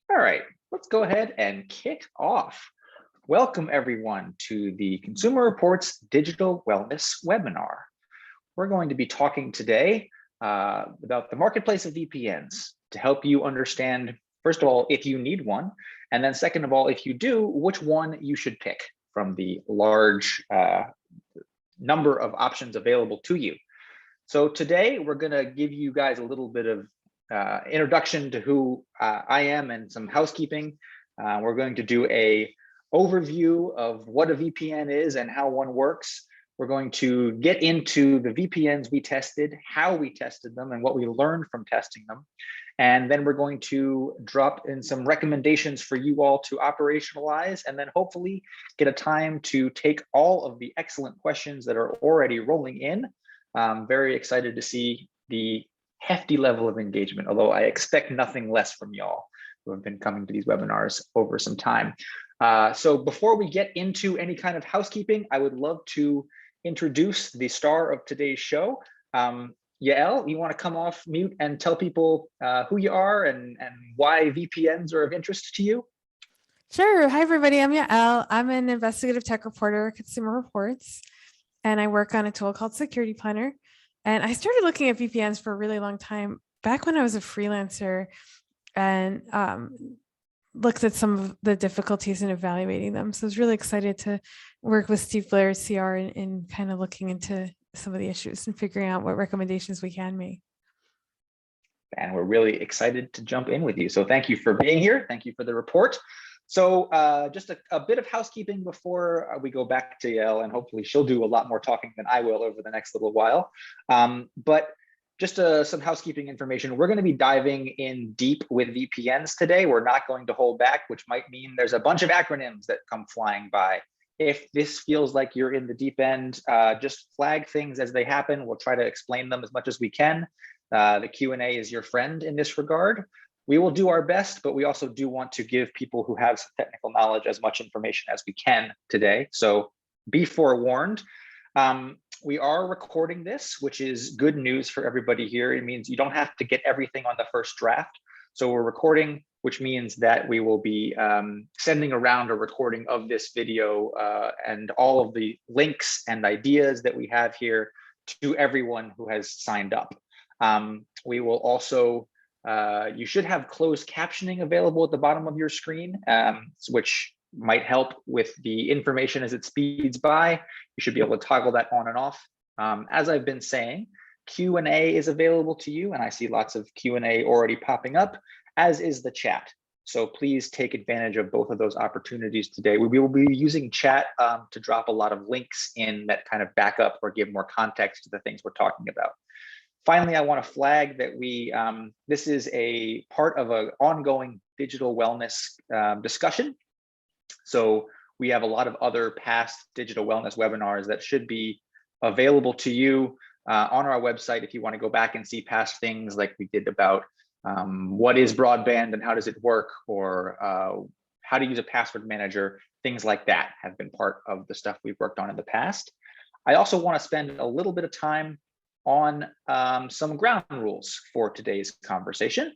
All right, let's go ahead and kick off. Welcome everyone to the Consumer Reports Digital Wellness webinar. We're going to be talking today about the marketplace of VPNs to help you understand, first of all, if you need one, and then second of all, if you do, which one you should pick from the large number of options available to you. So today we're going to give you guys a little bit of introduction to who I am and some housekeeping. We're going to do a overview of what a VPN is and how one works. We're going to get into the VPNs we tested, how we tested them, and what we learned from testing them. And then we're going to drop in some recommendations for you all to operationalize, and then hopefully get a time to take all of the excellent questions that are already rolling in. I'm very excited to see the hefty level of engagement, although I expect nothing less from y'all who have been coming to these webinars over some time. So before we get into any kind of housekeeping, I would love to introduce the star of today's show. Yael, you want to come off mute and tell people who you are and why VPNs are of interest to you? Sure. Hi, everybody. I'm Yael. I'm an investigative tech reporter at Consumer Reports, and I work on a tool called Security Planner. And I started looking at VPNs for a really long time, back when I was a freelancer, and looked at some of the difficulties in evaluating them. So I was really excited to work with Steve Blair, CR, in kind of looking into some of the issues and figuring out what recommendations we can make. And we're really excited to jump in with you. So thank you for being here. Thank you for the report. So just a bit of housekeeping before we go back to Yael, and hopefully she'll do a lot more talking than I will over the next little while. But just some housekeeping information. We're going to be diving in deep with VPNs today. We're not going to hold back, which might mean there's a bunch of acronyms that come flying by. If this feels like you're in the deep end, just flag things as they happen. We'll try to explain them as much as we can. The Q&A is your friend in this regard. We will do our best, but we also do want to give people who have some technical knowledge as much information as we can today. So be forewarned. We are recording this, which is good news for everybody here. It means you don't have to get everything on the first draft. So we're recording, which means that we will be sending around a recording of this video and all of the links and ideas that we have here to everyone who has signed up. We will also you should have closed captioning available at the bottom of your screen, which might help with the information as it speeds by. You should be able to toggle that on and off. As I've been saying, Q&A is available to you, and I see lots of Q&A already popping up, as is the chat. So please take advantage of both of those opportunities today. We will be using chat to drop a lot of links in that kind of backup or give more context to the things we're talking about. Finally, I want to flag that this is a part of an ongoing digital wellness discussion. So we have a lot of other past digital wellness webinars that should be available to you on our website if you want to go back and see past things like we did about what is broadband and how does it work, or how to use a password manager. Things like that have been part of the stuff we've worked on in the past. I also want to spend a little bit of time on some ground rules for today's conversation.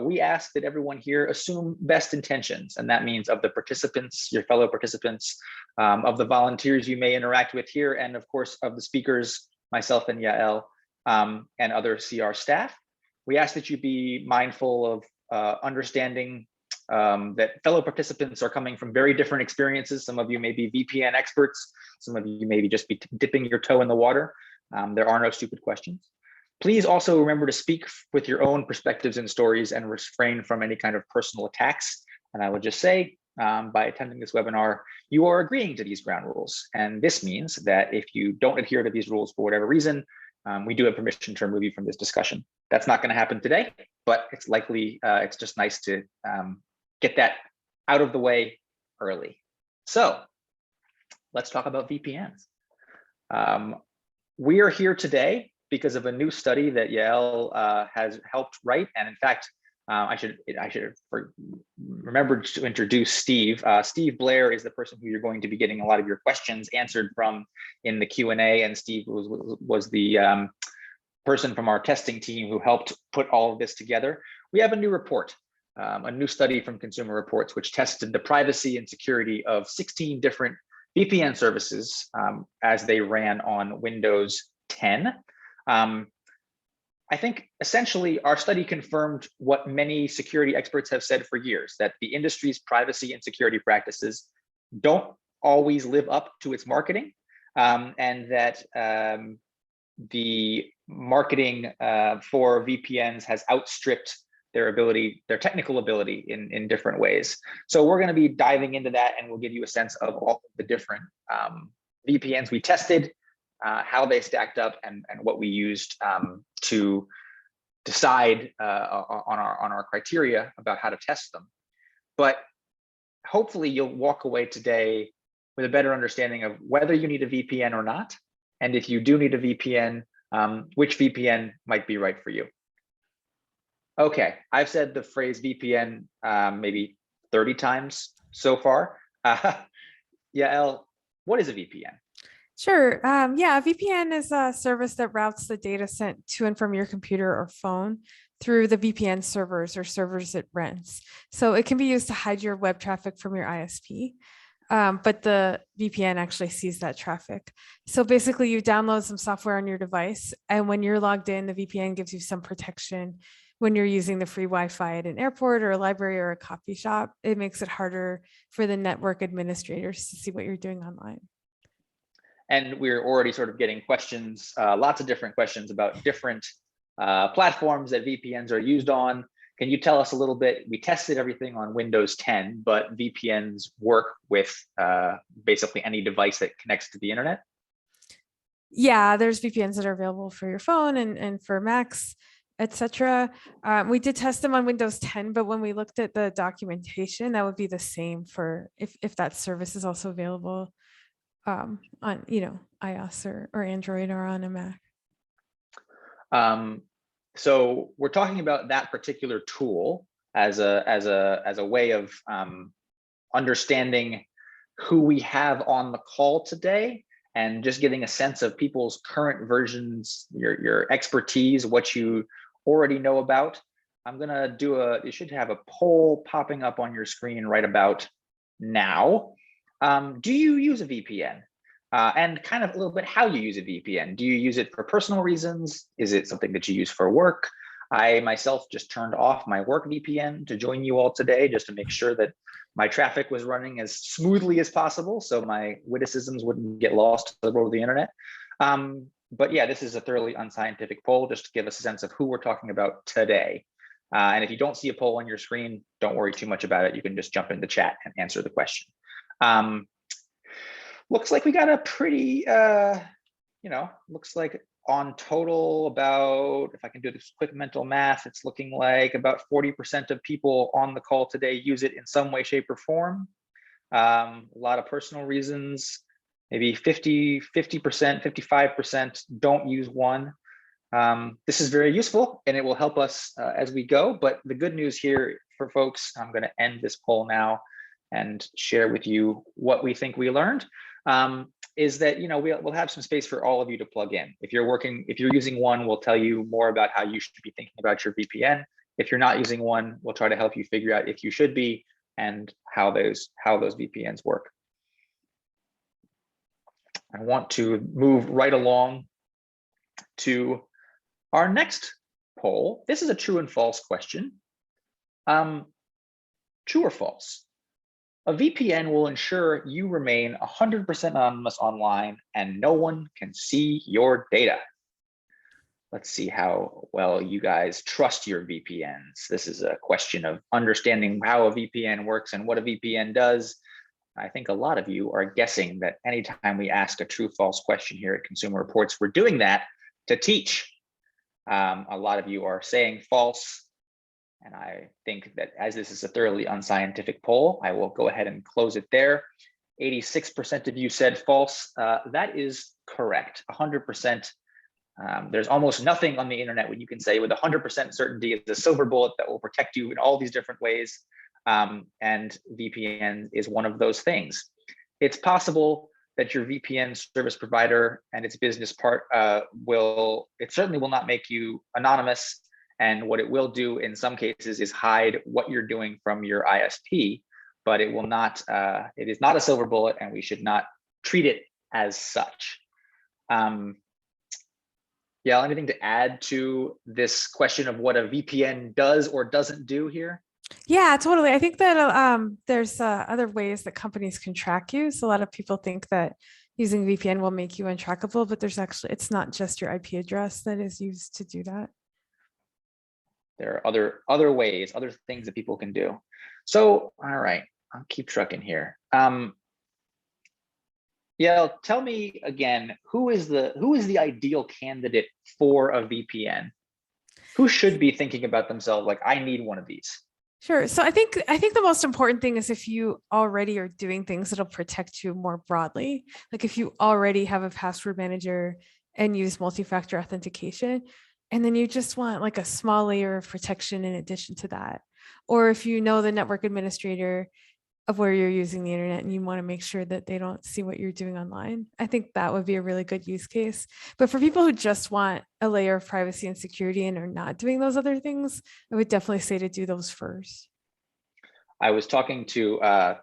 We ask that everyone here assume best intentions, and that means of the participants, your fellow participants, of the volunteers you may interact with here, and of course of the speakers, myself and Yael, and other CR staff. We ask that you be mindful of understanding that fellow participants are coming from very different experiences. Some of you may be VPN experts, some of you may just be dipping your toe in the water. There are no stupid questions. Please also remember to speak with your own perspectives and stories and refrain from any kind of personal attacks. And I would just say, by attending this webinar, you are agreeing to these ground rules. And this means that if you don't adhere to these rules for whatever reason, we do have permission to remove you from this discussion. That's not going to happen today, but it's likely, it's just nice to get that out of the way early. So let's talk about VPNs. We are here today because of a new study that Yael has helped write. And in fact, I should remember to introduce Steve. Steve Blair is the person who you're going to be getting a lot of your questions answered from in the Q&A, and Steve was the person from our testing team who helped put all of this together. We have a new report. a new study from Consumer Reports, which tested the privacy and security of 16 different VPN services as they ran on Windows 10. I think essentially our study confirmed what many security experts have said for years, that the industry's privacy and security practices don't always live up to its marketing, and that the marketing for VPNs has outstripped their technical ability in different ways. So we're going to be diving into that, and we'll give you a sense of all the different VPNs we tested, how they stacked up, and what we used to decide on our criteria about how to test them. But hopefully you'll walk away today with a better understanding of whether you need a VPN or not, and if you do need a VPN, which VPN might be right for you. Okay, I've said the phrase VPN maybe 30 times so far. Yael, what is a VPN? Sure. Yeah, a VPN is a service that routes the data sent to and from your computer or phone through the VPN servers or servers it rents. So it can be used to hide your web traffic from your ISP, but the VPN actually sees that traffic. So basically you download some software on your device, and when you're logged in, the VPN gives you some protection. When you're using the free Wi-Fi at an airport or a library or a coffee shop, it makes it harder for the network administrators to see what you're doing online. And we're already sort of getting questions, lots of different questions about different platforms that VPNs are used on. Can you tell us a little bit? We tested everything on Windows 10, but VPNs work with basically any device that connects to the internet? Yeah, there's VPNs that are available for your phone and for Macs, etc. We did test them on Windows 10, but when we looked at the documentation, that would be the same for if that service is also available on iOS or Android or on a Mac. So we're talking about that particular tool as a way of understanding who we have on the call today, and just getting a sense of people's current versions, your expertise, what you already know about. I'm gonna you should have a poll popping up on your screen right about now. Do you use a VPN? And kind of a little bit how you use a VPN. Do you use it for personal reasons? Is it something that you use for work? I myself just turned off my work VPN to join you all today, just to make sure that my traffic was running as smoothly as possible, so my witticisms wouldn't get lost to the world of the internet. But yeah, this is a thoroughly unscientific poll, just to give us a sense of who we're talking about today. And if you don't see a poll on your screen, don't worry too much about it. You can just jump in the chat and answer the question. Looks like we got a pretty, looks like on total about, if I can do this quick mental math, it's looking like about 40% of people on the call today use it in some way, shape, or form. A lot of personal reasons, maybe 50%, 55% don't use one. This is very useful, and it will help us as we go. But the good news here for folks, I'm going to end this poll now and share with you what we think we learned. Is that we'll have some space for all of you to plug in. If you're using one, we'll tell you more about how you should be thinking about your VPN. If you're not using one, we'll try to help you figure out if you should be and how those VPNs work. I want to move right along to our next poll. This is a true and false question. True or false? A VPN will ensure you remain 100% anonymous online and no one can see your data. Let's see how well you guys trust your VPNs. This is a question of understanding how a VPN works and what a VPN does. I think a lot of you are guessing that anytime we ask a true-false question here at Consumer Reports, we're doing that to teach. A lot of you are saying false. And I think that as this is a thoroughly unscientific poll, I will go ahead and close it there. 86% of you said false. That is correct, 100%. There's almost nothing on the internet when you can say with 100% certainty it's a silver bullet that will protect you in all these different ways. And VPN is one of those things. It's possible that your VPN service provider and its business part it certainly will not make you anonymous. And what it will do in some cases is hide what you're doing from your ISP, but it will not, it is not a silver bullet, and we should not treat it as such. Yeah, anything to add to this question of what a VPN does or doesn't do here? Yeah, totally. I think that there's other ways that companies can track you. So a lot of people think that using VPN will make you untrackable, but there's actually, it's not just your IP address that is used to do that. There are other ways, other things that people can do. So, all right, I'll keep trucking here. Yeah, tell me again, who is the ideal candidate for a VPN? Who should be thinking about themselves like, I need one of these? Sure. So I think the most important thing is if you already are doing things that'll protect you more broadly. Like if you already have a password manager and use multi-factor authentication, and then you just want like a small layer of protection in addition to that. Or if you know the network administrator of where you're using the internet and you want to make sure that they don't see what you're doing online, I think that would be a really good use case. But for people who just want a layer of privacy and security and are not doing those other things, I would definitely say to do those first. I was talking to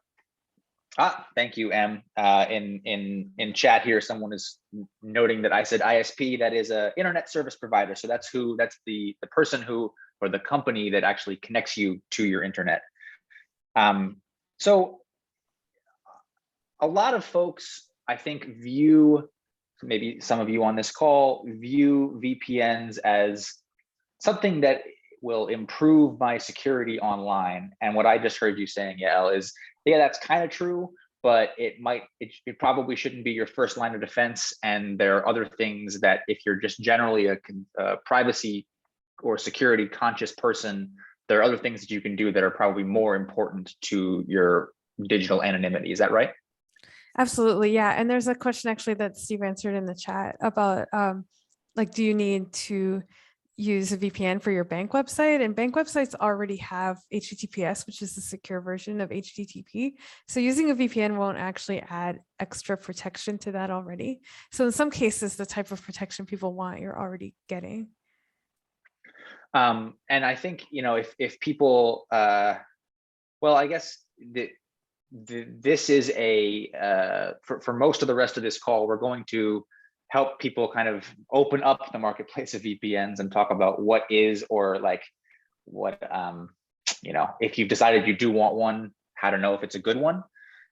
thank you, Em. In chat here, someone is noting that I said ISP, that is a internet service provider. So that's the person who, or the company that actually connects you to your internet. So a lot of folks, I think, maybe some of you on this call view VPNs as something that will improve my security online. And what I just heard you saying, Yael, is, yeah, that's kind of true, but it probably shouldn't be your first line of defense. And there are other things that, if you're just generally a privacy or security conscious person, there are other things that you can do that are probably more important to your digital anonymity. Is that right? Absolutely. Yeah. And there's a question actually that Steve answered in the chat about like, do you need to use a VPN for your bank website? And bank websites already have HTTPS, which is the secure version of HTTP. So using a VPN won't actually add extra protection to that already. So in some cases, the type of protection people want, you're already getting. And I think, if people, well, I guess this is for most of the rest of this call, we're going to help people kind of open up the marketplace of VPNs and talk about what is, or like what, if you've decided you do want one, how to know if it's a good one.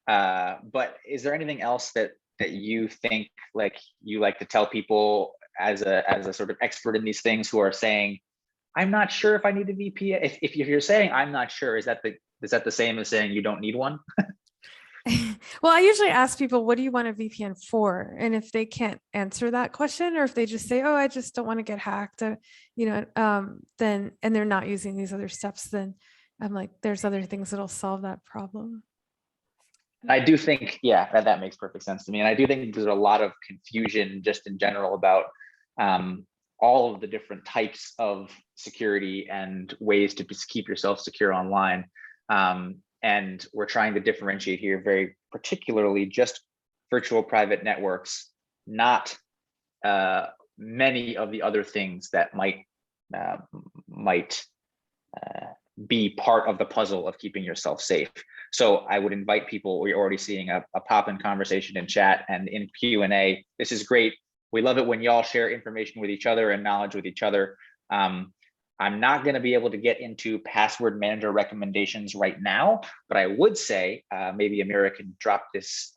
But is there anything else that you think, like, you like to tell people as a sort of expert in these things who are saying, I'm not sure if I need a VPN? If you're saying I'm not sure, is that the same as saying you don't need one? Well, I usually ask people, what do you want a VPN for? And if they can't answer that question, or if they just say, oh, I just don't want to get hacked, then, and they're not using these other steps, then I'm like, there's other things that'll solve that problem. I do think, yeah, that makes perfect sense to me. And I do think there's a lot of confusion just in general about all of the different types of security and ways to just keep yourself secure online. And we're trying to differentiate here very particularly just virtual private networks, not many of the other things that might be part of the puzzle of keeping yourself safe. So I would invite people, we're already seeing a pop-in conversation in chat and in Q&A. This is great. We love it when y'all share information with each other and knowledge with each other. I'm not going to be able to get into password manager recommendations right now, but I would say maybe Amira can drop this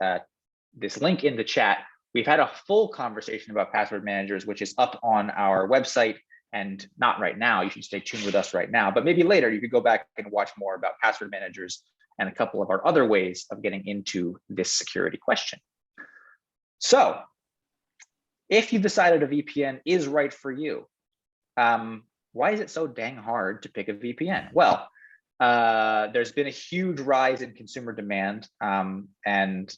link in the chat. We've had a full conversation about password managers, which is up on our website, and not right now. You should stay tuned with us right now, but maybe later you could go back and watch more about password managers and a couple of our other ways of getting into this security question. So if you've decided a VPN is right for you, why is it so dang hard to pick a VPN? Well, there's been a huge rise in consumer demand, and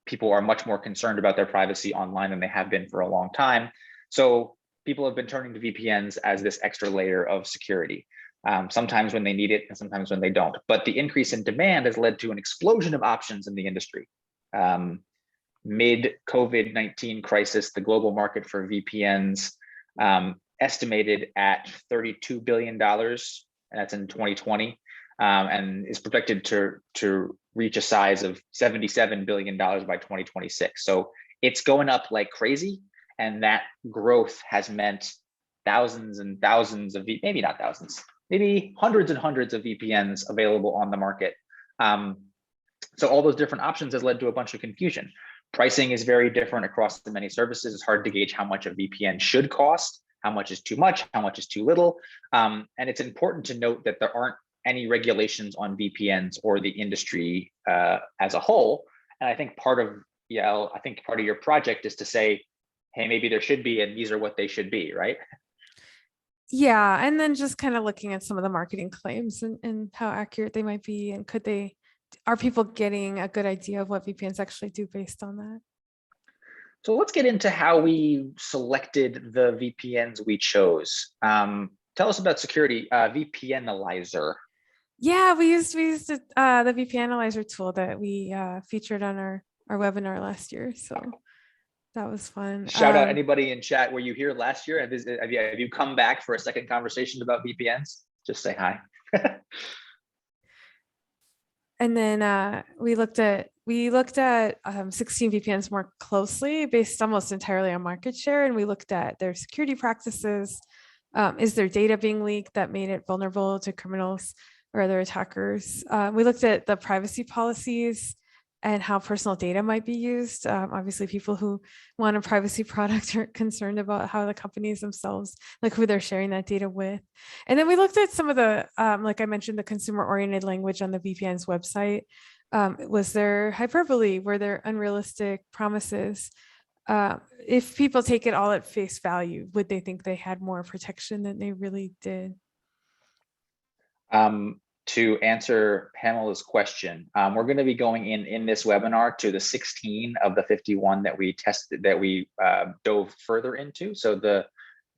people are much more concerned about their privacy online than they have been for a long time. So people have been turning to VPNs as this extra layer of security, sometimes when they need it and sometimes when they don't. But the increase in demand has led to an explosion of options in the industry. Mid COVID-19 crisis, the global market for VPNs estimated at $32 billion, and that's in 2020, and is projected to reach a size of $77 billion by 2026. So it's going up like crazy, and that growth has meant thousands and thousands of, maybe not thousands, maybe hundreds and hundreds of VPNs available on the market. So all those different options has led to a bunch of confusion. Pricing is very different across the many services. It's hard to gauge how much a VPN should cost, how much is too much, how much is too little. And it's important to note that there aren't any regulations on VPNs or the industry as a whole. And I think part of, Yael, I think part of your project is to say, hey, maybe there should be, and these are what they should be, right? Yeah, and then just kind of looking at some of the marketing claims and how accurate they might be, and are people getting a good idea of what VPNs actually do based on that? So let's get into how we selected the VPNs we chose. Tell us about security, VPNalyzer. Yeah, we used the VPNalyzer tool that we featured on our webinar last year. So that was fun. Shout out anybody in chat. Were you here last year? Have you come back for a second conversation about VPNs? Just say hi. And then we looked at 16 VPNs more closely, based almost entirely on market share, and we looked at their security practices. Is their data being leaked that made it vulnerable to criminals or other attackers? We looked at the privacy policies and how personal data might be used. Obviously, people who want a privacy product are concerned about how the companies themselves, like who they're sharing that data with. And then we looked at some of the, like I mentioned, the consumer-oriented language on the VPN's website. Was there hyperbole? Were there unrealistic promises? If people take it all at face value, would they think they had more protection than they really did? To answer Pamela's question, we're going to be going in this webinar to the 16 of the 51 that we tested, that we dove further into. So the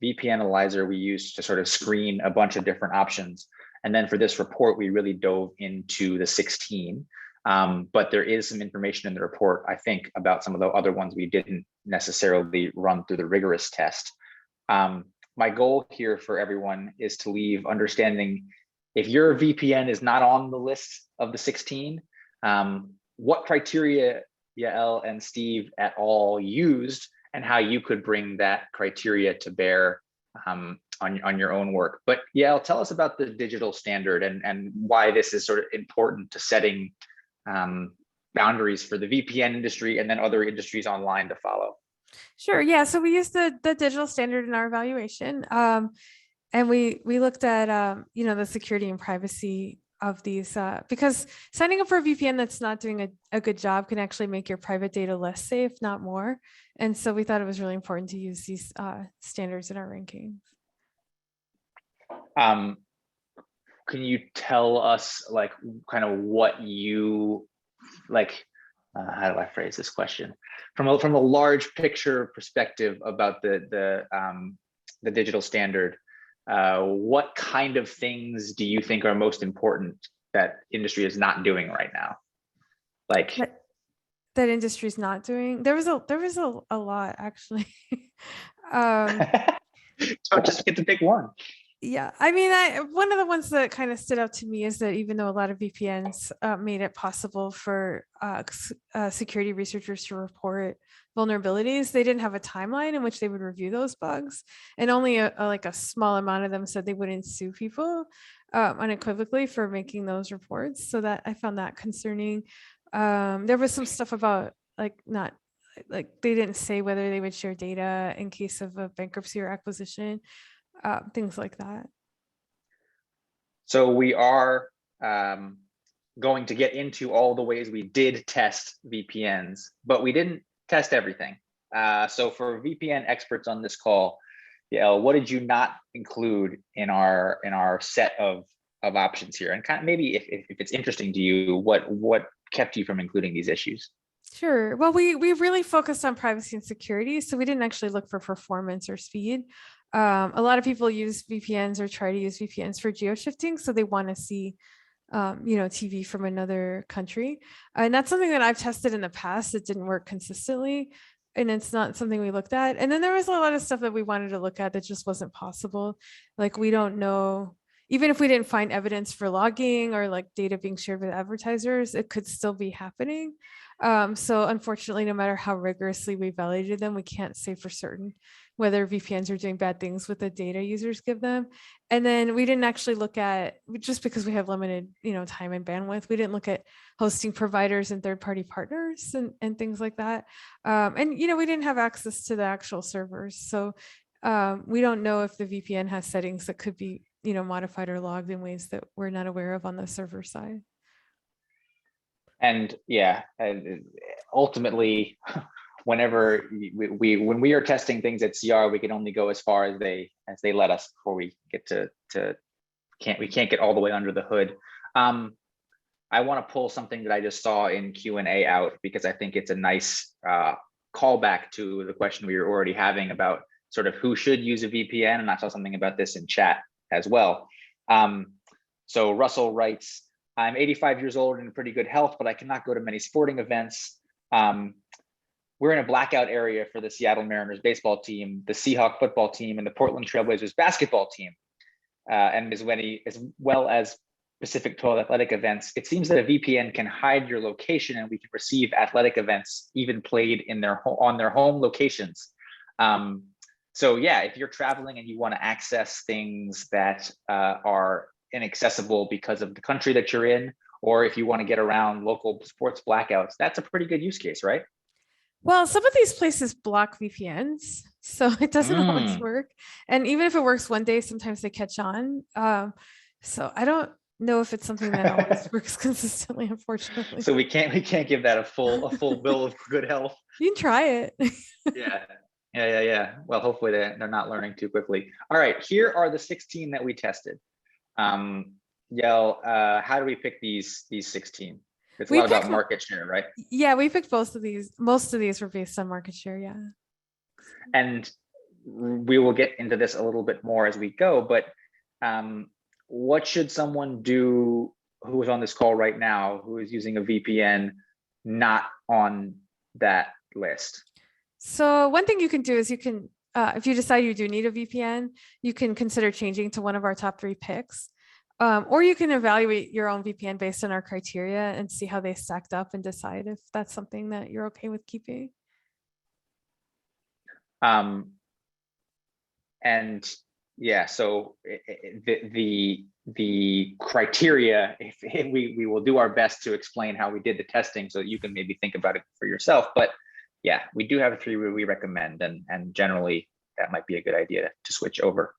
VPNalyzer we used to sort of screen a bunch of different options. And then for this report, we really dove into the 16. But there is some information in the report, I think, about some of the other ones we didn't necessarily run through the rigorous test. My goal here for everyone is to leave understanding, if your VPN is not on the list of the 16, what criteria Yael and Steve et al. Used, and how you could bring that criteria to bear on your own work. But Yael, tell us about the digital standard and why this is sort of important to setting boundaries for the VPN industry and then other industries online to follow. Sure. Yeah. So we used the digital standard in our evaluation. And we looked at, the security and privacy of these, because signing up for a VPN that's not doing a good job can actually make your private data less safe, not more. And so we thought it was really important to use these standards in our rankings. Can you tell us, like, kind of what you like? How do I phrase this question? From a large picture perspective about the digital standard. What kind of things do you think are most important that industry is not doing right now? Like that industry is not doing. There was a lot, actually. So just get to pick one. Yeah, I mean, one of the ones that kind of stood out to me is that even though a lot of VPNs made it possible for security researchers to report vulnerabilities, they didn't have a timeline in which they would review those bugs, and only like a small amount of them said they wouldn't sue people unequivocally for making those reports. So that I found that concerning. There was some stuff about they didn't say whether they would share data in case of a bankruptcy or acquisition. Things like that. So we are going to get into all the ways we did test VPNs, but we didn't test everything. So for VPN experts on this call, Yael, what did you not include in our set of options here? And kind of maybe if it's interesting to you, what kept you from including these issues? Sure. Well, we really focused on privacy and security, so we didn't actually look for performance or speed. A lot of people use VPNs or try to use VPNs for geo-shifting, so they want to see, TV from another country. And that's something that I've tested in the past. It didn't work consistently. and it's not something we looked at. And then there was a lot of stuff that we wanted to look at that just wasn't possible. Like we don't know, even if we didn't find evidence for logging or like data being shared with advertisers, it could still be happening. So unfortunately, no matter how rigorously we validated them, we can't say for certain whether VPNs are doing bad things with the data users give them. And then we didn't actually look at, just because we have limited, time and bandwidth, we didn't look at hosting providers and third-party partners and things like that. And we didn't have access to the actual servers. So we don't know if the VPN has settings that could be, modified or logged in ways that we're not aware of on the server side. And yeah, ultimately, whenever when we are testing things at CR, we can only go as far as they let us before we get to we can't get all the way under the hood. I want to pull something that I just saw in Q&A out because I think it's a nice callback to the question we were already having about sort of who should use a VPN, and I saw something about this in chat as well. So Russell writes, I'm 85 years old and in pretty good health, but I cannot go to many sporting events. We're in a blackout area for the Seattle Mariners baseball team, the Seahawk football team, and the Portland Trailblazers basketball team, and as well as Pacific 12 athletic events. It seems that a VPN can hide your location, and we can receive athletic events even played in on their home locations. So yeah, if you're traveling and you want to access things that are inaccessible because of the country that you're in, or if you want to get around local sports blackouts, that's a pretty good use case, right? Well, some of these places block VPNs, so it doesn't always work. And even if it works one day, sometimes they catch on. So I don't know if it's something that always works consistently, unfortunately. So we can't give that a full bill of good health. You can try it. Yeah. Well, hopefully they're not learning too quickly. All right, here are the 16 that we tested. Yael, how do we pick these 16? It's a lot about market share, right? Yeah, we picked both of these. Most of these were based on market share, yeah. And we will get into this a little bit more as we go, but what should someone do who is on this call right now, who is using a VPN, not on that list? So one thing you can do is you can, if you decide you do need a VPN, you can consider changing to one of our top 3 picks. Or you can evaluate your own VPN based on our criteria and see how they stacked up and decide if that's something that you're okay with keeping. And yeah, so the criteria, if we will do our best to explain how we did the testing so that you can maybe think about it for yourself. But yeah, we do have 3 we recommend, and generally that might be a good idea to switch over.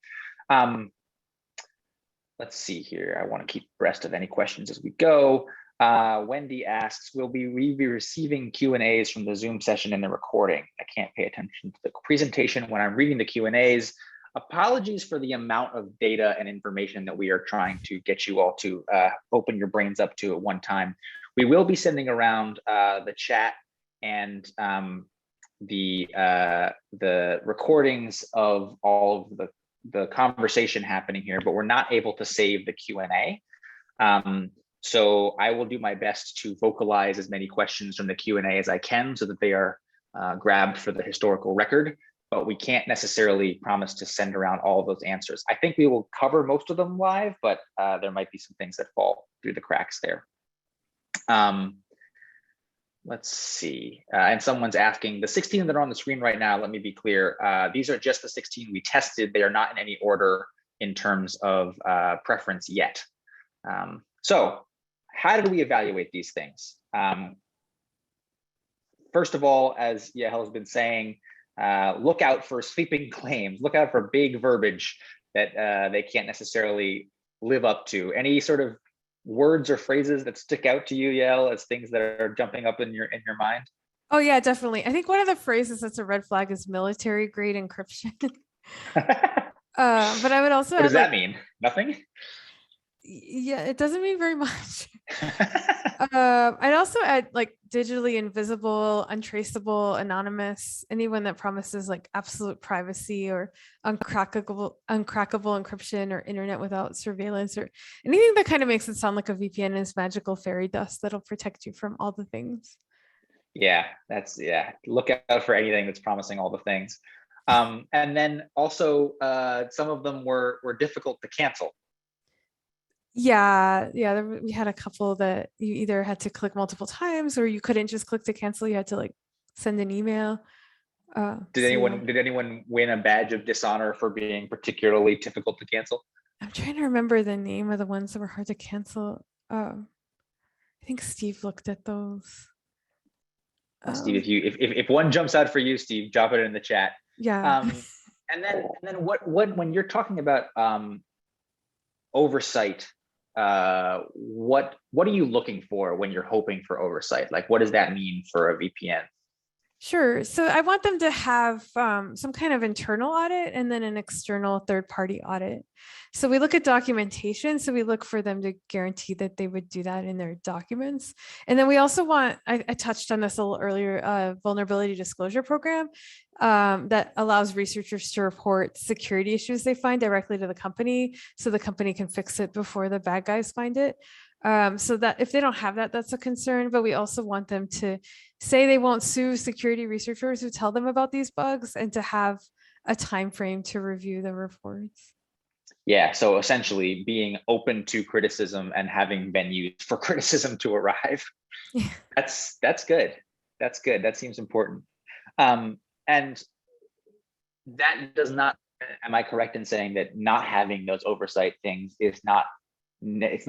Let's see here. I want to keep abreast of any questions as we go. Wendy asks, will we be receiving Q&As from the Zoom session in the recording? I can't pay attention to the presentation when I'm reading the Q&As. Apologies for the amount of data and information that we are trying to get you all to open your brains up to at one time. We will be sending around the chat and the recordings of all of the conversation happening here, but we're not able to save the Q&A. So I will do my best to vocalize as many questions from the Q&A as I can so that they are grabbed for the historical record, but we can't necessarily promise to send around all of those answers. I think we will cover most of them live, but there might be some things that fall through the cracks there. Let's see, and someone's asking, the 16 that are on the screen right now, let me be clear, these are just the 16 we tested. They are not in any order in terms of preference yet. So how did we evaluate these things? First of all, as Yael has been saying, look out for sweeping claims, look out for big verbiage that they can't necessarily live up to. Any sort of words or phrases that stick out to you, Yael, as things that are jumping up in your mind? Oh yeah, definitely. I think one of the phrases that's a red flag is military grade encryption. But I would also what does that mean? Nothing? Yeah, it doesn't mean very much. I'd also add like digitally invisible, untraceable, anonymous, anyone that promises like absolute privacy or uncrackable encryption or internet without surveillance or anything that kind of makes it sound like a VPN is magical fairy dust that'll protect you from all the things. Yeah, look out for anything that's promising all the things. And then also some of them were difficult to cancel. Yeah, yeah, we had a couple that you either had to click multiple times or you couldn't just click to cancel. You had to like send an email. So yeah, Did anyone win a badge of dishonor for being particularly difficult to cancel? I'm trying to remember the name of the ones that were hard to cancel. I think Steve looked at those. Steve, Um, if one jumps out for you, Steve, drop it in the chat. yeah. And then what when you're talking about oversight, what are you looking for when you're hoping for oversight? Like, what does that mean for a VPN? Sure. So I want them to have some kind of internal audit and then an external third-party audit. So we look at documentation. So we look for them to guarantee that they would do that in their documents. And then we also want, I touched on this a little earlier, vulnerability disclosure program that allows researchers to report security issues they find directly to the company so the company can fix it before the bad guys find it. So that if they don't have that, that's a concern, but we also want them to say they won't sue security researchers who tell them about these bugs and to have a time frame to review the reports. Yeah, so essentially being open to criticism and having venues for criticism to arrive. Yeah. That's good. That's good. That seems important. And that does not, am I correct in saying that not having those oversight things is not, that's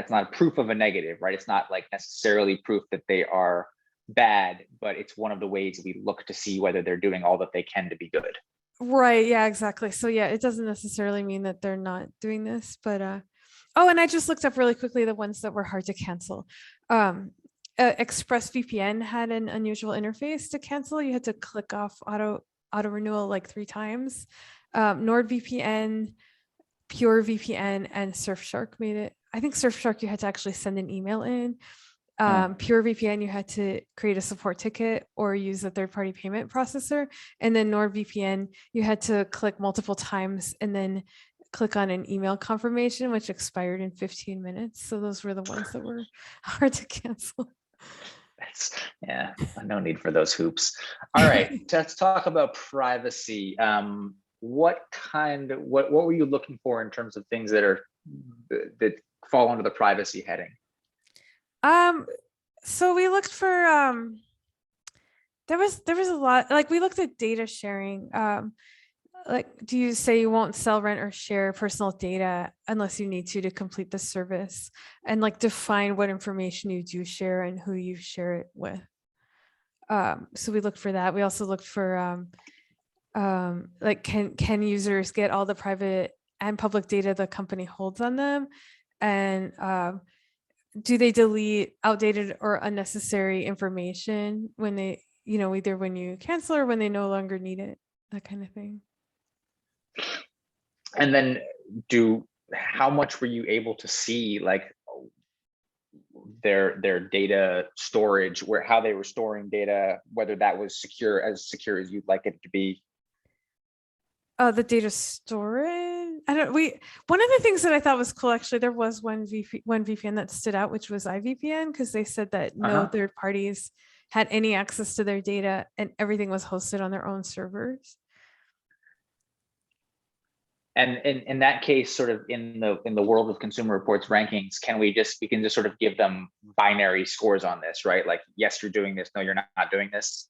not proof of a negative, right? It's not like necessarily proof that they are bad, but it's one of the ways we look to see whether they're doing all that they can to be good. Right. Yeah, exactly. So yeah, it doesn't necessarily mean that they're not doing this, but oh, and I just looked up really quickly the ones that were hard to cancel. ExpressVPN had an unusual interface to cancel. You had to click off auto renewal like 3 times. NordVPN, PureVPN, and Surfshark made it. I think Surfshark you had to actually send an email in. PureVPN, you had to create a support ticket or use a third-party payment processor. And then NordVPN, you had to click multiple times and then click on an email confirmation, which expired in 15 minutes. So those were the ones that were hard to cancel. That's, yeah, no need for those hoops. All right, let's talk about privacy. What were you looking for in terms of things that fall under the privacy heading? So we looked for there was a lot, like we looked at data sharing. Like, do you say you won't sell, rent, or share personal data unless you need to complete the service, and like define what information you do share and who you share it with. So we looked for that. We also looked for like can users get all the private and public data the company holds on them, and do they delete outdated or unnecessary information when they, either when you cancel or when they no longer need it, that kind of thing. And then how much were you able to see, like their data storage, how they were storing data, whether that was as secure as you'd like it to be? The data storage. One of the things that I thought was cool, actually, there was one VPN that stood out, which was iVPN, because they said that no third parties had any access to their data and everything was hosted on their own servers. And in that case, sort of in the world of Consumer Reports rankings, we can just sort of give them binary scores on this, right? Like, yes, you're doing this. No, you're not doing this.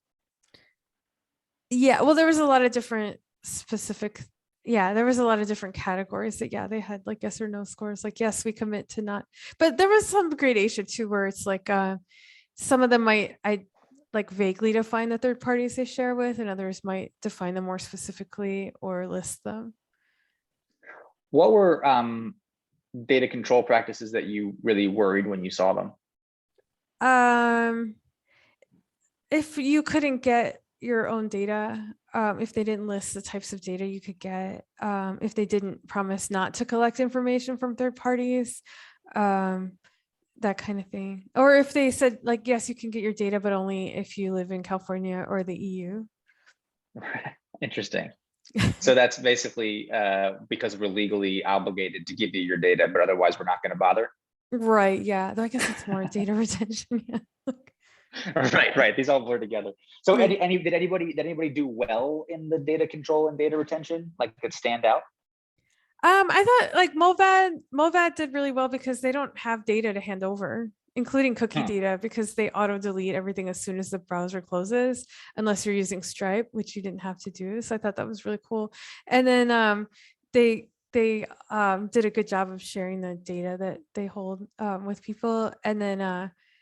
Yeah, well, there was a lot of different specific. Yeah, there was a lot of different categories that, yeah, they had like yes or no scores, like yes, we commit to not. But there was some gradation too, where it's like some of them I like vaguely define the third parties they share with, and others might define them more specifically or list them. What were data control practices that you really worried when you saw them? If you couldn't get your own data, if they didn't list the types of data you could get, if they didn't promise not to collect information from third parties, that kind of thing. Or if they said like, yes, you can get your data, but only if you live in California or the EU. Interesting. So that's basically because we're legally obligated to give you your data, but otherwise we're not going to bother. Right. Yeah. I guess it's more data retention. Yeah. Right. These all blur together. So Right. did anybody do well in the data control and data retention? Like could stand out? I thought like Movad did really well because they don't have data to hand over, including cookie Hmm. data, because they auto delete everything as soon as the browser closes, unless you're using Stripe, which you didn't have to do. So I thought that was really cool. And then they did a good job of sharing the data that they hold with people. And then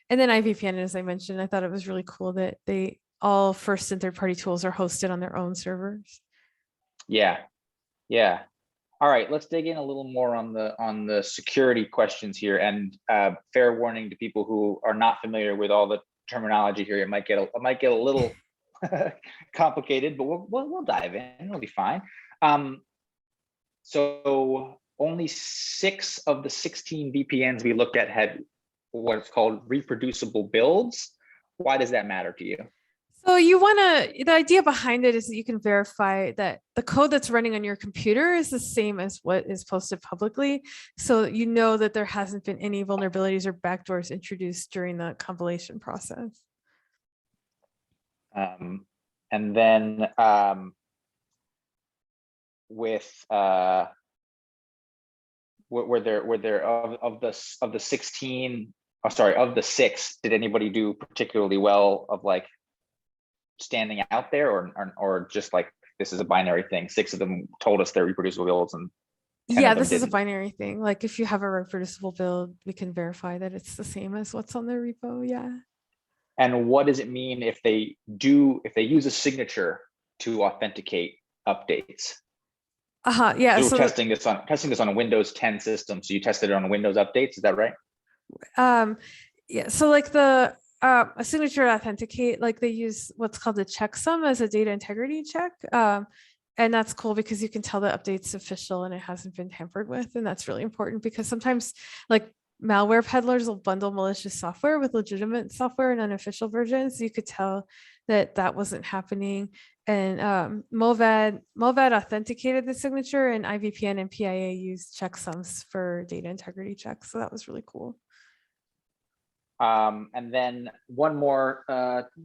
IVPN, as I mentioned, I thought it was really cool that they all first and third party tools are hosted on their own servers. Yeah. Yeah. All right, let's dig in a little more on the security questions here. And fair warning to people who are not familiar with all the terminology here, it might get a little complicated, but we'll dive in. It'll be fine. So only 6 of the 16 VPNs we looked at had what's called reproducible builds. Why does that matter to you? So you want to, the idea behind it is that you can verify that the code that's running on your computer is the same as what is posted publicly. So you know that there hasn't been any vulnerabilities or backdoors introduced during the compilation process. And then with were there of the 16, oh, sorry, of the 6, did anybody do particularly well of like standing out there, or just like this is a binary thing? 6 of them told us they're reproducible builds and 10 Yeah, of them this is a didn't. binary thing. Like if you have a reproducible build, we can verify that it's the same as what's on the repo. Yeah. And what does it mean if they use a signature to authenticate updates? Yeah. You were So testing this on a Windows 10 system, so you tested it on Windows updates, is that right? yeah, so like the a signature authenticate, like they use what's called a checksum as a data integrity check. And that's cool because you can tell the update's official and it hasn't been tampered with. And that's really important because sometimes like malware peddlers will bundle malicious software with legitimate software and unofficial versions. You could tell that that wasn't happening. And Movad authenticated the signature, and IVPN and PIA used checksums for data integrity checks. So that was really cool. And then one more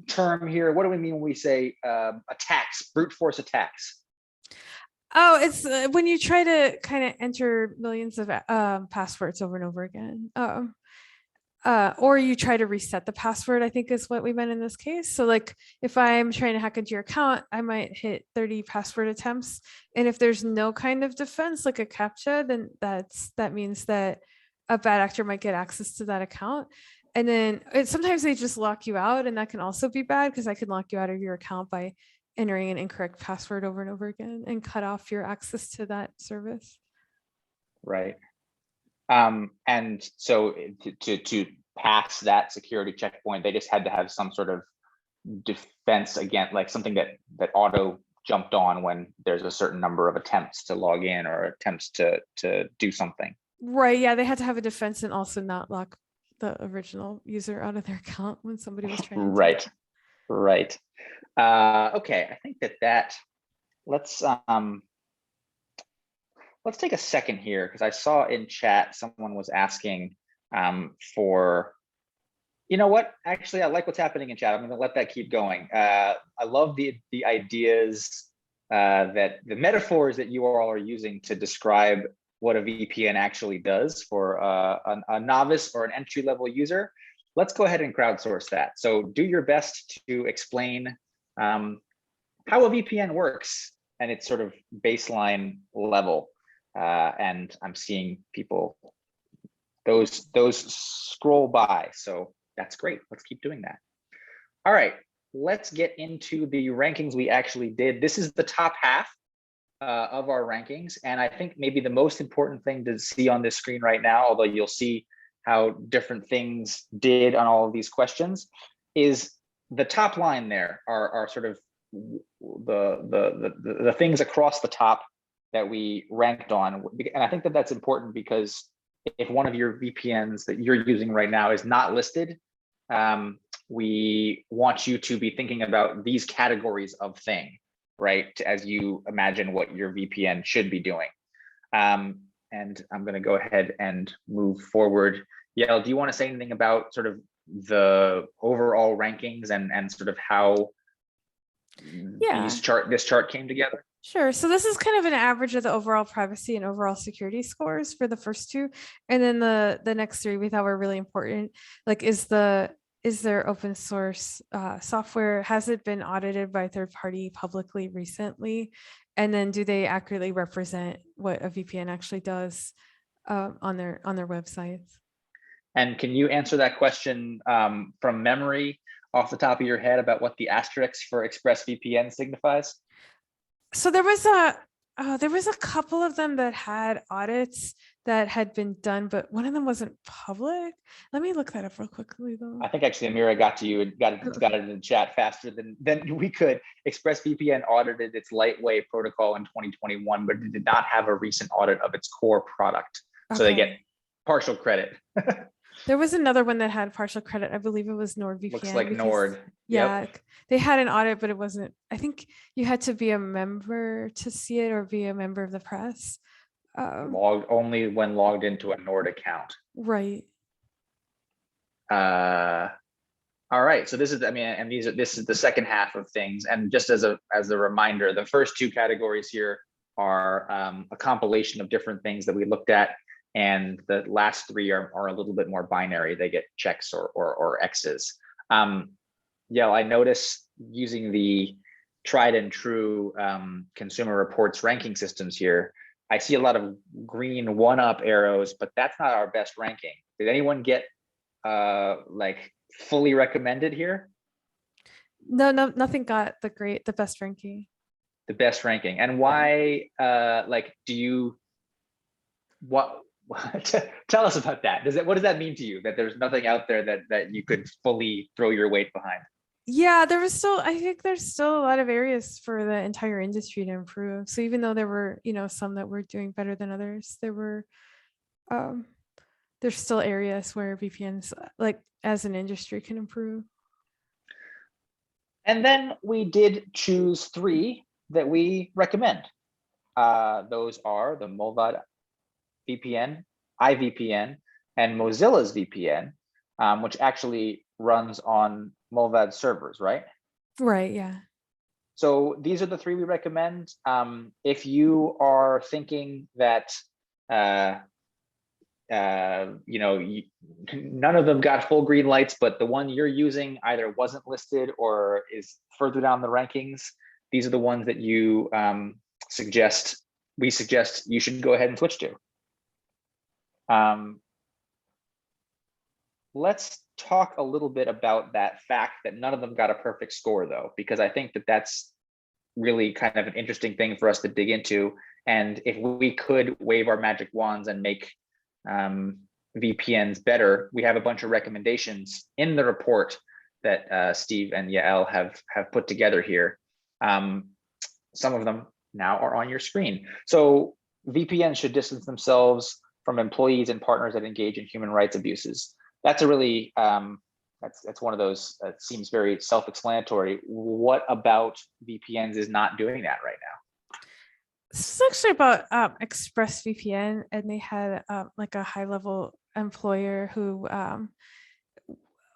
term here. What do we mean when we say attacks, brute force attacks? Oh, it's when you try to kind of enter millions of passwords over and over again. Or you try to reset the password, I think is what we meant in this case. So like if I'm trying to hack into your account, I might hit 30 password attempts. And if there's no kind of defense, like a CAPTCHA, then that means that a bad actor might get access to that account. And then sometimes they just lock you out, and that can also be bad because I can lock you out of your account by entering an incorrect password over and over again and cut off your access to that service. Right. And so to pass that security checkpoint, they just had to have some sort of defense against, like something that auto jumped on when there's a certain number of attempts to log in or attempts to do something. Right. Yeah, they had to have a defense and also not lock the original user out of their account when somebody was trying to. Right. Right. Okay, I think that let's take a second here, because I saw in chat someone was asking for, you know what, actually I like what's happening in chat. I'm going to let that keep going. I love the ideas, that the metaphors that you all are using to describe what a VPN actually does for a novice or an entry-level user. Let's go ahead and crowdsource that. So do your best to explain how a VPN works and its sort of baseline level. And I'm seeing people, those scroll by. So that's great. Let's keep doing that. All right, let's get into the rankings we actually did. This is the top half of our rankings. And I think maybe the most important thing to see on this screen right now, although you'll see how different things did on all of these questions, is the top line there are sort of the things across the top that we ranked on. And I think that that's important because if one of your VPNs that you're using right now is not listed, we want you to be thinking about these categories of thing, right? As you imagine what your VPN should be doing. And I'm going to go ahead and move forward. Yael, do you want to say anything about sort of the overall rankings and sort of how Yeah. this chart came together? Sure. So this is kind of an average of the overall privacy and overall security scores for the first two. And then the next three we thought were really important. Like, is there open source software? Has it been audited by a third party publicly recently? And then do they accurately represent what a VPN actually does on their websites? And can you answer that question from memory off the top of your head about what the asterisk for ExpressVPN signifies? So there was a couple of them that had audits that had been done, but one of them wasn't public. Let me look that up real quickly though. I think actually Amira got to you and got it in the chat faster than we could. ExpressVPN audited its lightweight protocol in 2021, but it did not have a recent audit of its core product. So they get partial credit. There was another one that had partial credit. I believe it was NordVPN. Looks like Nord. Yeah, Yep. they had an audit, but it wasn't. I think you had to be a member to see it or be a member of the press. Logged only when logged into a Nord account. Right. All right. So this is, I mean, and this is the second half of things. And just as a reminder, the first two categories here are a compilation of different things that we looked at. And the last three are a little bit more binary. They get checks or X's. Yeah, I noticed using the tried and true consumer reports ranking systems here, I see a lot of green 1-up arrows, but that's not our best ranking. Did anyone get like fully recommended here? No, nothing got the best ranking. The best ranking. And why, like, tell us about that. What does that mean to you, that there's nothing out there that you could fully throw your weight behind? Yeah, I think there's still a lot of areas for the entire industry to improve. So even though there were, some that were doing better than others, there's still areas where VPNs, like as an industry, can improve. And then we did choose 3 that we recommend. Those are the Molvad VPN, iVPN, and Mozilla's VPN, which actually runs on Molvad servers, right? Right, yeah. So these are the 3 we recommend. If you are thinking that none of them got full green lights, but the one you're using either wasn't listed or is further down the rankings, these are the ones that we suggest you should go ahead and switch to. Let's talk a little bit about that fact that none of them got a perfect score, though, because I think that that's really kind of an interesting thing for us to dig into. And if we could wave our magic wands and make VPNs better, we have a bunch of recommendations in the report that Steve and Yael have put together here. Some of them now are on your screen. So VPNs should distance themselves from employees and partners that engage in human rights abuses. That's a really, that's one of those that seems very self-explanatory. What about VPNs is not doing that right now? This is actually about ExpressVPN, and they had like a high-level employer who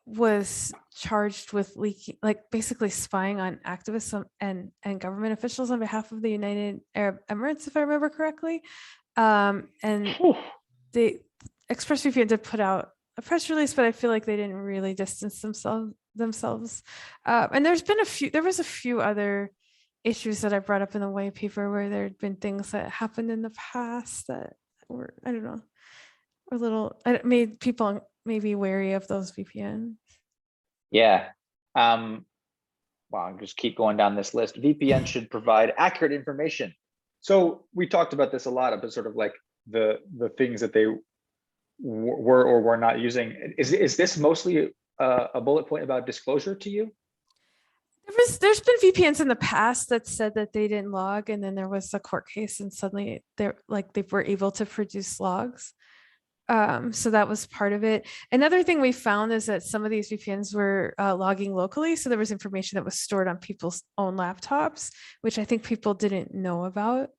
was charged with leaking, like basically spying on activists and government officials on behalf of the United Arab Emirates, if I remember correctly. And the ExpressVPN did put out a press release, but I feel like they didn't really distance themselves. And there was a few other issues that I brought up in the white paper where there had been things that happened in the past that were, I don't know, made people maybe wary of those VPNs. Yeah. Well, I'll just keep going down this list. VPN should provide accurate information. So we talked about this a lot, but sort of like the things that they were or were not using. Is this mostly a bullet point about disclosure to you? There's been VPNs in the past that said that they didn't log, and then there was a court case, and suddenly they were able to produce logs. So that was part of it. Another thing we found is that some of these VPNs were logging locally, so there was information that was stored on people's own laptops, which I think people didn't know about.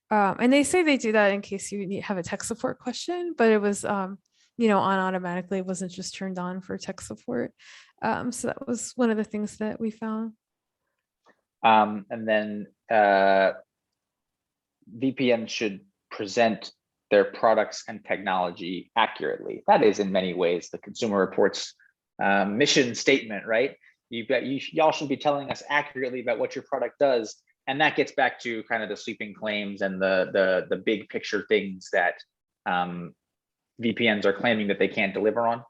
And they say they do that in case you have a tech support question, but it was on automatically. It wasn't just turned on for tech support. So that was one of the things that we found. And then VPN should present their products and technology accurately. That is in many ways the Consumer Reports mission statement, right? Y'all should be telling us accurately about what your product does. And that gets back to kind of the sweeping claims and the big picture things that VPNs are claiming that they can't deliver on.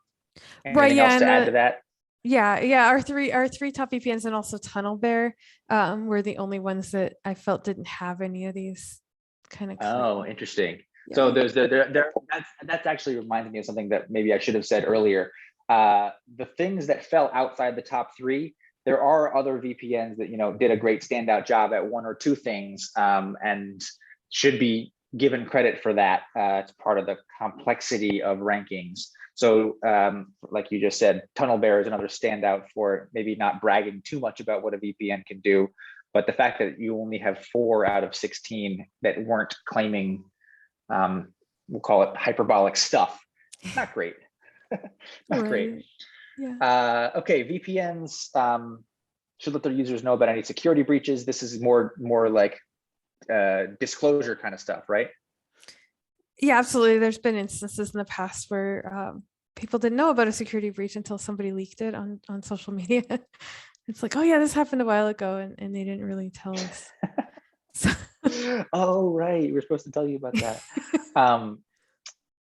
Right. Anything Yeah. else to add to that? Yeah. Our three top VPNs and also TunnelBear were the only ones that I felt didn't have any of these kind of. Oh, interesting. Yeah. So there's that's actually reminds me of something that maybe I should have said earlier. The things that fell outside the top three, there are other VPNs that did a great standout job at one or two things, and should be given credit for that. It's part of the complexity of rankings. So like you just said, TunnelBear is another standout for maybe not bragging too much about what a VPN can do, but the fact that you only have 4 out of 16 that weren't claiming, we'll call it hyperbolic stuff. Not great. Not great. Yeah. Okay, VPNs should let their users know about any security breaches. This is more like disclosure kind of stuff, right? Yeah, absolutely. There's been instances in the past where people didn't know about a security breach until somebody leaked it on social media. It's like, oh yeah, this happened a while ago, and they didn't really tell us. So. Oh, right. We're supposed to tell you about that.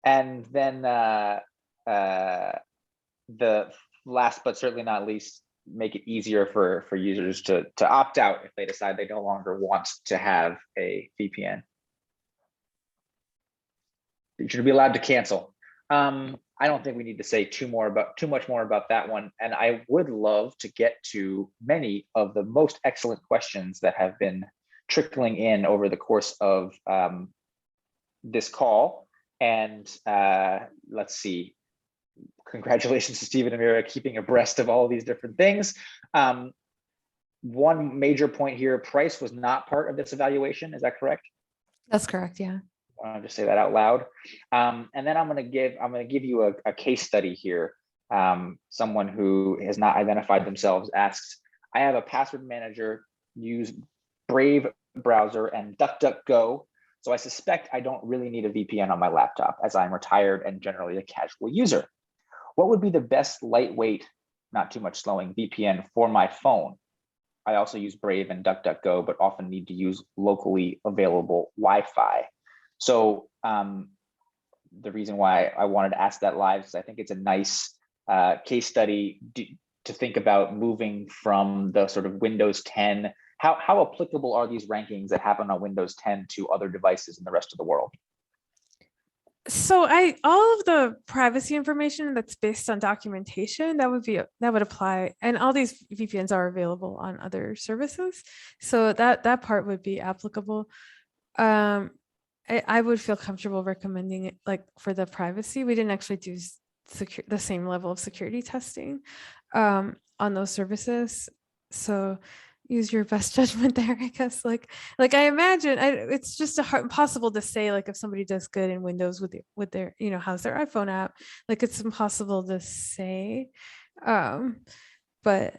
And then the last but certainly not least, make it easier for users to opt out if they decide they no longer want to have a VPN. You should be allowed to cancel. I don't think we need to say too much more about that one. And I would love to get to many of the most excellent questions that have been trickling in over the course of this call. And let's see. Congratulations to Stephen and Mira keeping abreast of all of these different things. One major point here: price was not part of this evaluation. Is that correct? That's correct. Yeah. I want to just say that out loud. And then I'm going to give you a case study here. Someone who has not identified themselves asks, I have a password manager, use Brave browser and DuckDuckGo. So I suspect I don't really need a VPN on my laptop as I'm retired and generally a casual user. What would be the best lightweight, not too much slowing VPN for my phone? I also use Brave and DuckDuckGo, but often need to use locally available Wi-Fi. So the reason why I wanted to ask that live is I think it's a nice case study to think about moving from the sort of Windows 10. How applicable are these rankings that happen on Windows 10 to other devices in the rest of the world? So all of the privacy information that's based on documentation that would apply, and all these VPNs are available on other services, so that part would be applicable. I would feel comfortable recommending it, like for the privacy. We didn't actually do the same level of security testing on those services, so use your best judgment there, I guess. Like I imagine it's just impossible to say, like, if somebody does good in Windows with their how's their iPhone app, like it's impossible to say. But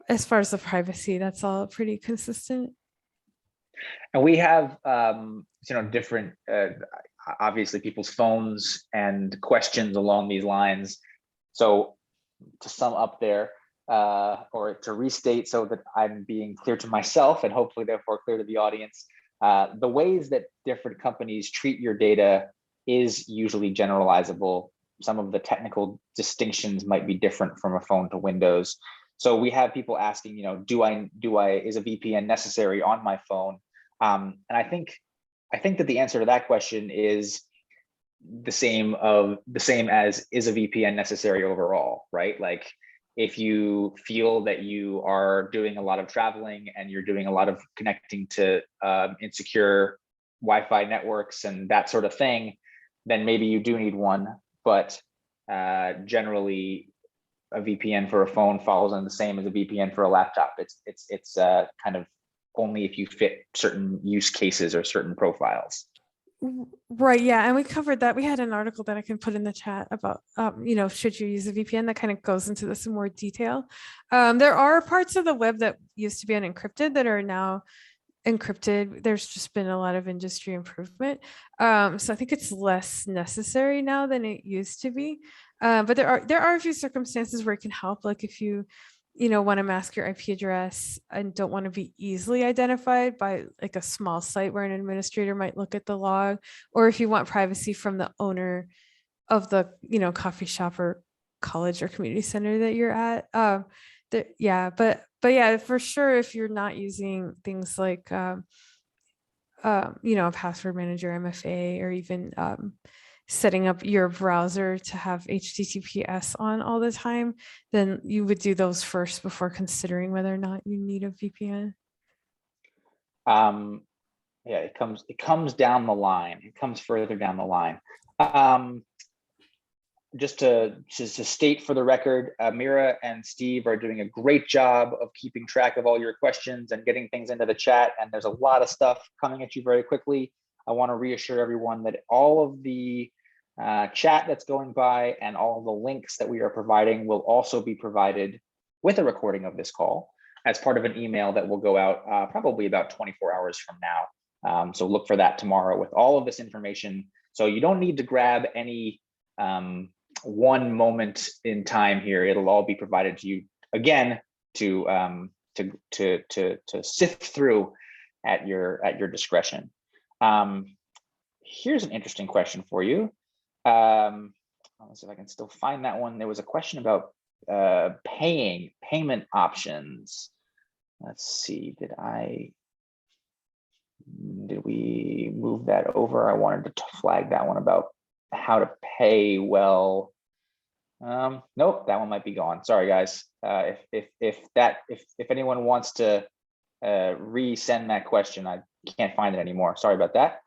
as far as the privacy, that's all pretty consistent. And we have different obviously people's phones and questions along these lines. So to sum up there, or to restate so that I'm being clear to myself and hopefully therefore clear to the audience, the ways that different companies treat your data is usually generalizable. Some of the technical distinctions might be different from a phone to Windows. So we have people asking, is a VPN necessary on my phone? And I think that the answer to that question is the same as, is a VPN necessary overall, right? Like, if you feel that you are doing a lot of traveling and you're doing a lot of connecting to insecure Wi-Fi networks and that sort of thing, then maybe you do need one. But generally, a VPN for a phone follows on the same as a VPN for a laptop. It's kind of only if you fit certain use cases or certain profiles. Right, yeah, and we covered that. We had an article that I can put in the chat about, should you use a VPN, that kind of goes into this in more detail. There are parts of the web that used to be unencrypted that are now encrypted. There's just been a lot of industry improvement. So I think it's less necessary now than it used to be. But there are a few circumstances where it can help, like if you want to mask your IP address and don't want to be easily identified by like a small site where an administrator might look at the log, or if you want privacy from the owner of the coffee shop or college or community center that you're at. Yeah, but yeah, for sure, if you're not using things like a password manager, MFA, or even setting up your browser to have HTTPS on all the time, then you would do those first before considering whether or not you need a VPN. Yeah, it comes down the line. It comes further down the line. Just to state for the record, Mira and Steve are doing a great job of keeping track of all your questions and getting things into the chat. And there's a lot of stuff coming at you very quickly. I want to reassure everyone that all of the chat that's going by and all the links that we are providing will also be provided with a recording of this call as part of an email that will go out probably about 24 hours from now. So look for that tomorrow with all of this information. So you don't need to grab any one moment in time here. It'll all be provided to you again to sift through at your discretion. Here's an interesting question for you. Let's see if I can still find that one. There was a question about payment options. Let's see, did we move that over? I wanted to flag that one about how to pay well. Nope, that one might be gone. Sorry, guys. If anyone wants to resend that question, I can't find it anymore. Sorry about that.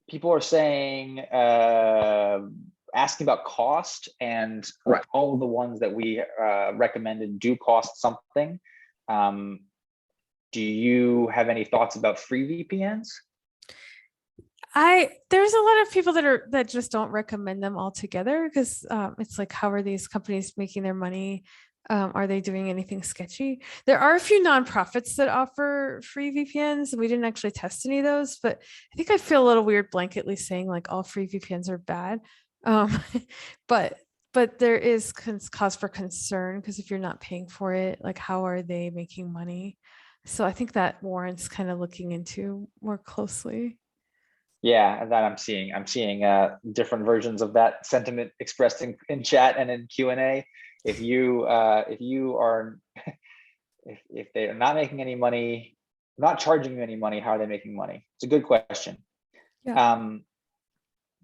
People are saying, asking about cost, and Right. all of the ones that we recommended do cost something. Do you have any thoughts about free VPNs? There's a lot of people that just don't recommend them altogether because it's like, how are these companies making their money? Are they doing anything sketchy? There are a few nonprofits that offer free VPNs, and we didn't actually test any of those, but I think I feel a little weird blanketly saying like all free VPNs are bad. But there is cause for concern, because if you're not paying for it, like how are they making money? So I think that warrants kind of looking into more closely. Yeah, that I'm seeing different versions of that sentiment expressed in chat and in Q&A. If they're not making any money, not charging you any money, how are they making money? It's a good question. Yeah.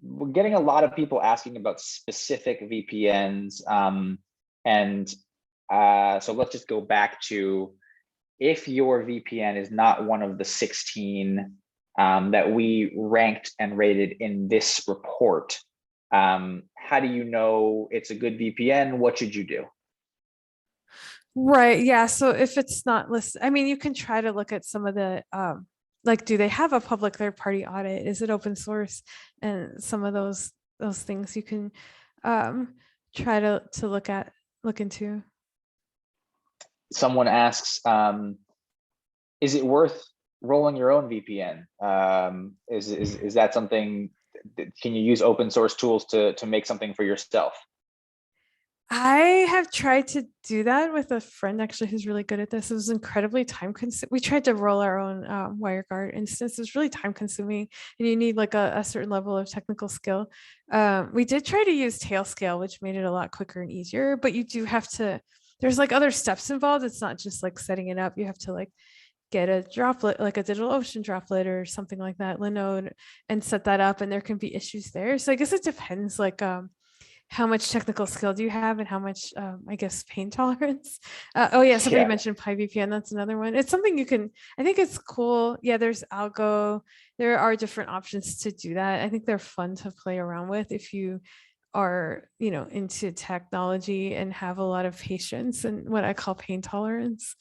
We're getting a lot of people asking about specific VPNs. So let's just go back to, if your VPN is not one of the 16 that we ranked and rated in this report, how do you know it's a good VPN? What should you do? Right. Yeah. So if it's not listed, I mean, you can try to look at some of the, like, do they have a public third party audit? Is it open source? And some of those things you can try to look into. Someone asks, is it worth rolling your own VPN? Is that something? Can you use open source tools to make something for yourself? I have tried to do that with a friend actually who's really good at this. It was incredibly time consuming. We tried to roll our own WireGuard instance. It was really time consuming, and you need like a certain level of technical skill. We did try to use Tailscale, which made it a lot quicker and easier, but you do have to, there's like other steps involved. It's not just like setting it up. You have to like get a droplet, like a DigitalOcean droplet or something like that, Linode, and set that up, and there can be issues there. So I guess it depends, like how much technical skill do you have, and how much I guess pain tolerance. Oh yeah, somebody mentioned PyVPN. That's another one. It's something you can, I think it's cool. Yeah, there's Algo. There are different options to do that. I think they're fun to play around with if you are, into technology and have a lot of patience and what I call pain tolerance.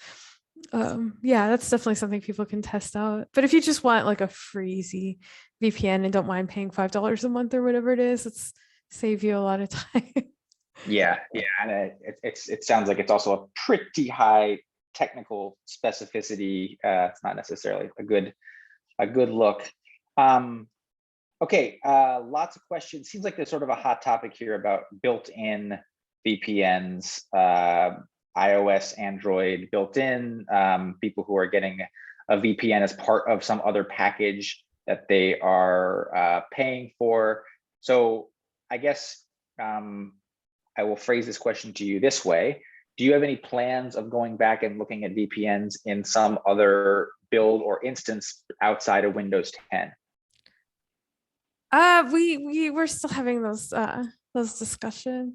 Yeah, that's definitely something people can test out. But if you just want like a free easy VPN and don't mind paying $5 a month or whatever it is, it's save you a lot of time. Yeah, yeah, and it sounds like it's also a pretty high technical specificity. It's not necessarily a good look. Okay, lots of questions. Seems like there's sort of a hot topic here about built-in VPNs, iOS, Android built-in, people who are getting a VPN as part of some other package that they are paying for. So I guess I will phrase this question to you this way. Do you have any plans of going back and looking at VPNs in some other build or instance outside of Windows 10? We're still having those discussions.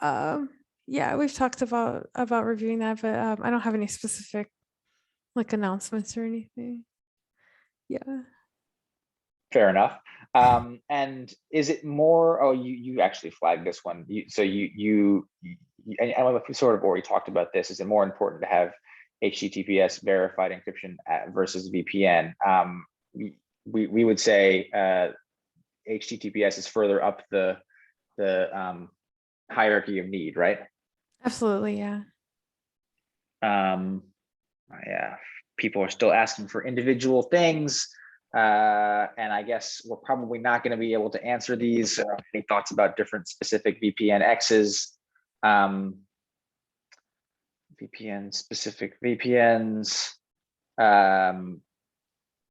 Yeah, we've talked about reviewing that, but I don't have any specific like announcements or anything. Yeah. Fair enough. And is it more, oh, you actually flagged this one. And I don't know if you sort of already talked about this. Is it more important to have HTTPS verified encryption versus VPN? We would say HTTPS is further up the hierarchy of need, right? Absolutely, yeah. Yeah, people are still asking for individual things. And I guess we're probably not going to be able to answer these. Any thoughts about different specific VPN X's? VPN specific VPNs.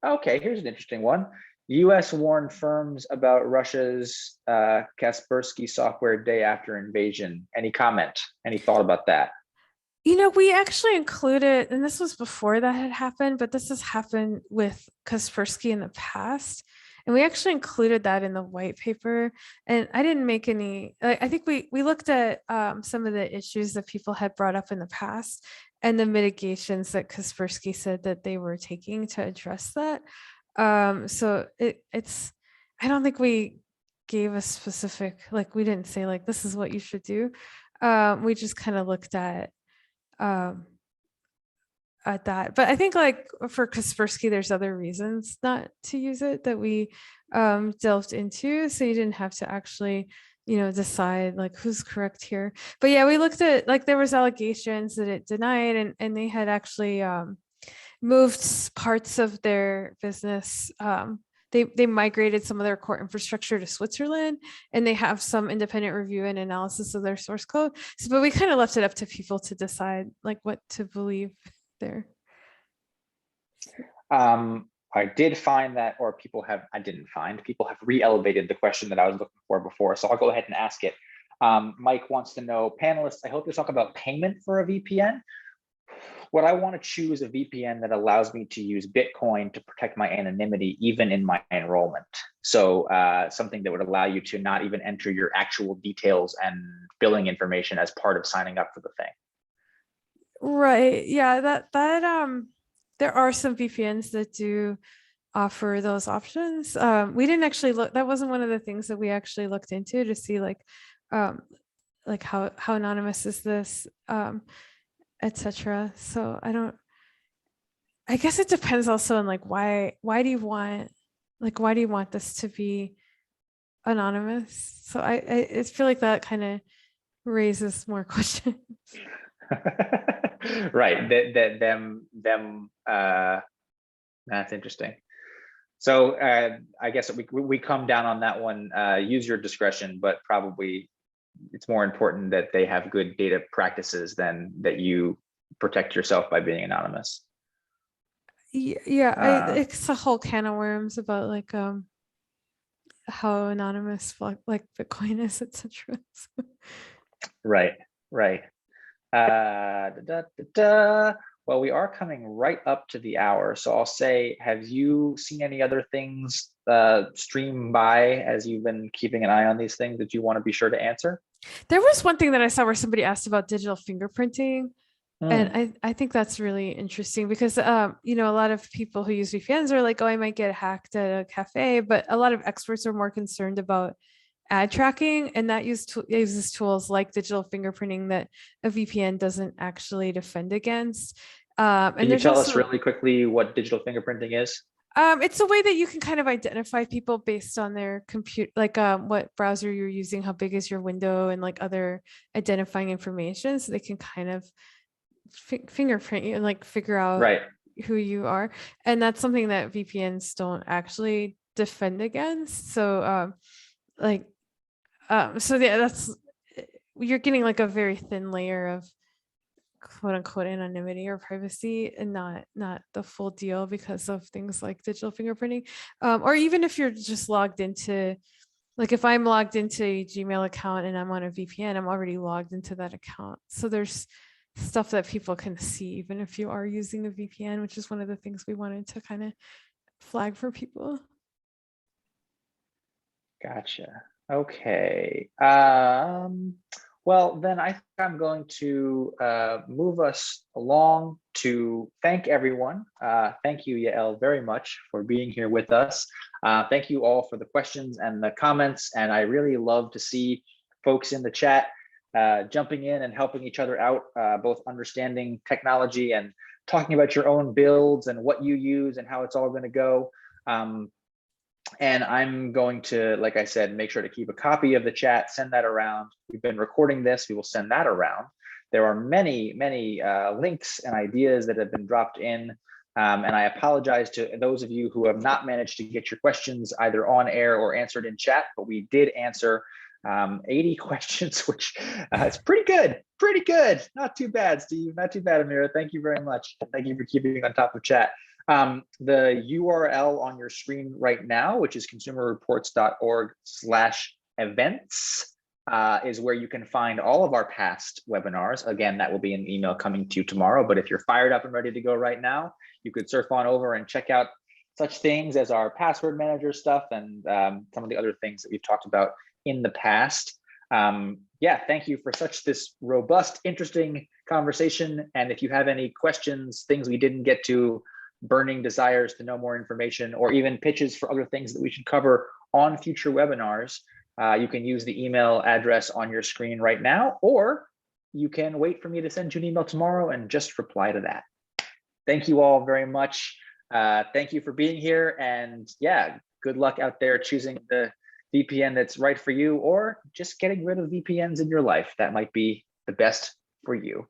Okay, here's an interesting one. US warned firms about Russia's Kaspersky software day after invasion. Any comment? Any thought about that? We actually included, and this was before that had happened, but this has happened with Kaspersky in the past. And we actually included that in the white paper. And I didn't make any, I think we looked at some of the issues that people had brought up in the past and the mitigations that Kaspersky said that they were taking to address that. So I don't think we gave a specific, like we didn't say like, this is what you should do. We just kind of looked um at that, but I think like for Kaspersky there's other reasons not to use it that we delved into, so you didn't have to actually decide like who's correct here. But yeah, we looked at like there was allegations that it denied, and they had actually moved parts of their business. They migrated some of their core infrastructure to Switzerland, and they have some independent review and analysis of their source code. So, but we kind of left it up to people to decide like what to believe there. I did find that, or I didn't find, people have re-elevated the question that I was looking for before. So I'll go ahead and ask it. Mike wants to know, panelists, I hope you talk about payment for a VPN. Would I want to choose a VPN that allows me to use Bitcoin to protect my anonymity, even in my enrollment? So something that would allow you to not even enter your actual details and billing information as part of signing up for the thing. Right. Yeah, that there are some VPNs that do offer those options. We didn't actually look, that wasn't one of the things that we actually looked into to see like how anonymous is this, etc. So I guess it depends also on like why do you want this to be anonymous? So I feel like that kind of raises more questions. Right, that's interesting. So I guess we come down on that one. Use your discretion, but probably it's more important that they have good data practices than that you protect yourself by being anonymous. Yeah, it's a whole can of worms about like how anonymous like Bitcoin is, etc. Right. Well, we are coming right up to the hour, so I'll say, have you seen any other things stream by as you've been keeping an eye on these things that you want to be sure to answer? There was one thing that I saw where somebody asked about digital fingerprinting. And I think that's really interesting because, a lot of people who use VPNs are like, oh, I might get hacked at a cafe, but a lot of experts are more concerned about ad tracking, and that uses tools like digital fingerprinting that a VPN doesn't actually defend against. And Can you there's tell us also really quickly what digital fingerprinting is? it's a way that you can kind of identify people based on their compute, like what browser you're using, how big is your window, and like other identifying information, so they can kind of fingerprint you and like figure out Right. who you are. And that's something that VPNs don't actually defend against. So like so yeah, that's you're getting like a very thin layer of quote unquote anonymity or privacy, and not the full deal because of things like digital fingerprinting. Or even if you're just logged into, like if I'm logged into a Gmail account and I'm on a VPN, I'm already logged into that account. So there's stuff that people can see even if you are using a VPN, which is one of the things we wanted to kind of flag for people. Gotcha. Okay. Well, then I think I'm going to move us along to thank everyone. Thank you, Yael, very much for being here with us. Thank you all for the questions and the comments. And I really love to see folks in the chat jumping in and helping each other out, both understanding technology and talking about your own builds and what you use and how it's all going to go. And I'm going to, like I said, make sure to keep a copy of the chat, send that around. We've been recording this, we will send that around. There are many, many links and ideas that have been dropped in. And I apologize to those of you who have not managed to get your questions either on air or answered in chat, but we did answer 80 questions, which is pretty good, pretty good. Not too bad, Steve, not too bad, Amira. Thank you very much. Thank you for keeping on top of chat. The URL on your screen right now, which is consumerreports.org/events, is where you can find all of our past webinars. Again, that will be an email coming to you tomorrow, but if you're fired up and ready to go right now, you could surf on over and check out such things as our password manager stuff and some of the other things that we've talked about in the past. Yeah, thank you for this robust, interesting conversation. And if you have any questions, things we didn't get to, burning desires to know more information, or even pitches for other things that we should cover on future webinars, you can use the email address on your screen right now, or you can wait for me to send you an email tomorrow and just reply to that. Thank you all very much. Thank you for being here, and yeah, good luck out there choosing the VPN that's right for you, or just getting rid of VPNs in your life. That might be the best for you.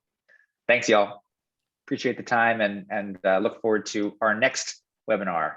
Thanks, y'all. Appreciate the time and look forward to our next webinar.